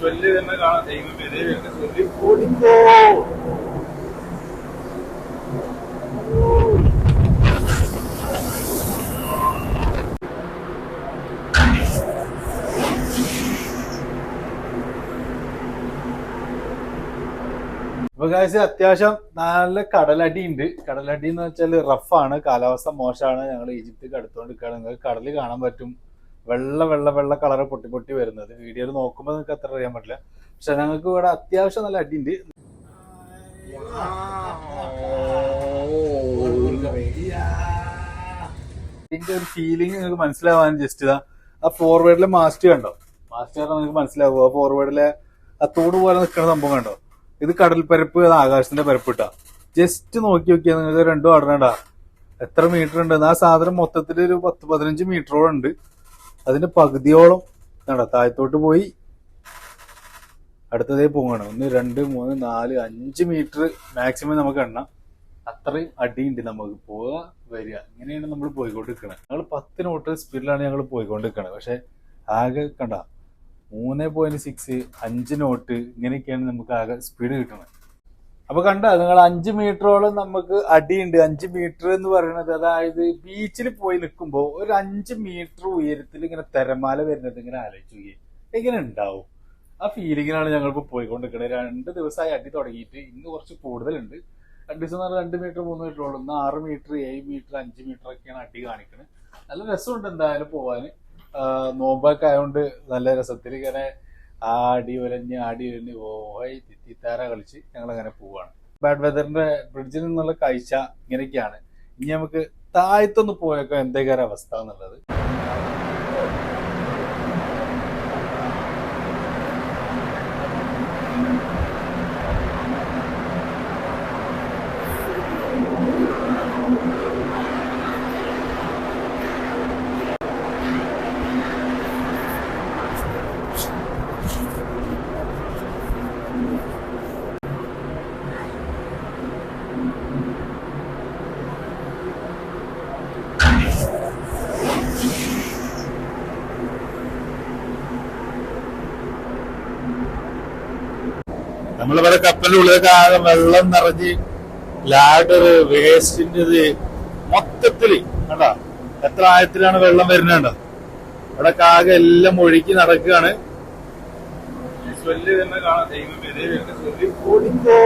സ്വല്ല് തന്നെ കാണാം. ദൈവം ഇതേ സ്വല്ലി ഓടിക്കോ. അപ്പൊ ഗൈസ് അത്യാവശ്യം നല്ല കടലടി ഉണ്ട്. കടലടി എന്ന് വെച്ചാൽ റഫാണ്, കാലാവസ്ഥ മോശമാണ്. ഞങ്ങൾ ഈജിപ്തിക്ക് അടുത്തോണ്ടിരിക്കുകയാണ്. നിങ്ങൾക്ക് കടല് കാണാൻ പറ്റും. വെള്ള കളറ് പൊട്ടി പൊട്ടി വരുന്നത് വീഡിയോയിൽ നോക്കുമ്പോൾ നിങ്ങൾക്ക് അത്ര അറിയാൻ പറ്റില്ല. പക്ഷെ ഞങ്ങൾക്ക് ഇവിടെ അത്യാവശ്യം നല്ല അടി ഉണ്ട്. ഇതിന്റെ ഒരു ഫീലിംഗ് നിങ്ങൾക്ക് മനസ്സിലാവാൻ ജസ്റ്റ് ഇതാ ആ ഫോർവേഡിലെ മാസ്റ്റ് കണ്ടോ? മാസ്റ്റ് കണ്ടോ നിങ്ങൾക്ക് മനസ്സിലാവുക? ആ ഫോർവേഡിലെ ആ തൂണ് പോലെ നിൽക്കുന്ന സംഭവം കണ്ടോ? ഇത് കടൽപ്പരപ്പ്, അത് ആകാശത്തിന്റെ പരപ്പ് ഇട്ടാ. ജസ്റ്റ് നോക്കി നോക്കിയാൽ നിങ്ങൾക്ക് രണ്ടും അടനടാ എത്ര മീറ്റർ ഉണ്ട്. ആ സാധനം മൊത്തത്തിൽ ഒരു 10-15 മീറ്ററോളം ഉണ്ട്. അതിന്റെ പകുതിയോളം കണ്ടോ താഴത്തോട്ട് പോയി അടുത്തതേ പോകണം. 1 2 3 4 5 മീറ്റർ മാക്സിമം നമുക്ക് എണ്ണാം. അത്രയും അടിയുണ്ട്. നമുക്ക് പോവുക വരിക ഇങ്ങനെയാണ് നമ്മൾ പോയിക്കൊണ്ടിരിക്കണത്. ഞങ്ങൾ 10 നോട്ട് സ്പീഡിലാണ് ഞങ്ങൾ പോയിക്കൊണ്ടിരിക്കണത്. പക്ഷെ ആകെ കണ്ട 3.6 5 നോട്ട് ഇങ്ങനെയൊക്കെയാണ് നമുക്ക് ആകെ സ്പീഡ് കിട്ടുന്നത്. അപ്പൊ കണ്ട നിങ്ങൾ 5 മീറ്ററോളം നമുക്ക് അടിയുണ്ട്. 5 മീറ്റർ എന്ന് പറയുന്നത് അതായത് ബീച്ചിൽ പോയി നിൽക്കുമ്പോൾ ഒരു 5 മീറ്റർ ഉയരത്തിൽ ഇങ്ങനെ തിരമാല വരുന്നത് ഇങ്ങനെ ആലോചിച്ചു എങ്ങനെ ഉണ്ടാവും. ആ ഫീലിങ്ങിനാണ് ഞങ്ങളിപ്പോ പോയിക്കൊണ്ടിരിക്കുന്നത്. 2 ദിവസമായി അടി തുടങ്ങിയിട്ട്. ഇന്ന് കുറച്ച് കൂടുതലുണ്ട്. 2 ദിവസം എന്ന് പറഞ്ഞാൽ 2 മീറ്റർ 3 മീറ്ററോളം. ഇന്ന് 6 മീറ്റർ 7 മീറ്റർ 5 മീറ്റർ ഒക്കെയാണ് അടി കാണിക്കുന്നത്. നല്ല രസമുണ്ട് എന്തായാലും പോവാന്. നോമ്പൊക്കെ ആയതുകൊണ്ട് നല്ല രസത്തിൽ ഇങ്ങനെ ആടി ഉലഞ്ഞ് ഓഹോയ് തിത്തിത്താര കളിച്ച് ഞങ്ങൾ അങ്ങനെ പോവാണ്. ബാഡ് വെതറിന്റെ ബ്രിഡ്ജിൽ നിന്നുള്ള കാഴ്ച ഇങ്ങനെയൊക്കെയാണ്. ഇനി നമുക്ക് താഴത്തൊന്ന് പോയേക്കോ എന്തൊക്കെയാണ് അവസ്ഥ എന്നുള്ളത്. നമ്മളിവിടെ കപ്പലിന്റെ ഉള്ളിലൊക്കെ ആകെ വെള്ളം നിറഞ്ഞ് ലാഡർ വേസ്റ്റിന്റെ ഇത് മൊത്തത്തില് കണ്ടാ എത്ര ആഴത്തിലാണ് വെള്ളം വരുന്നുണ്ടോ? ഇവിടെ ആകെ എല്ലാം ഒഴുക്കി നടക്കുകയാണ്. സ്വല്ല് തന്നെ കാണാം. ദൈവം ഇതേ സ്വല്ലി ഓടിക്കോ.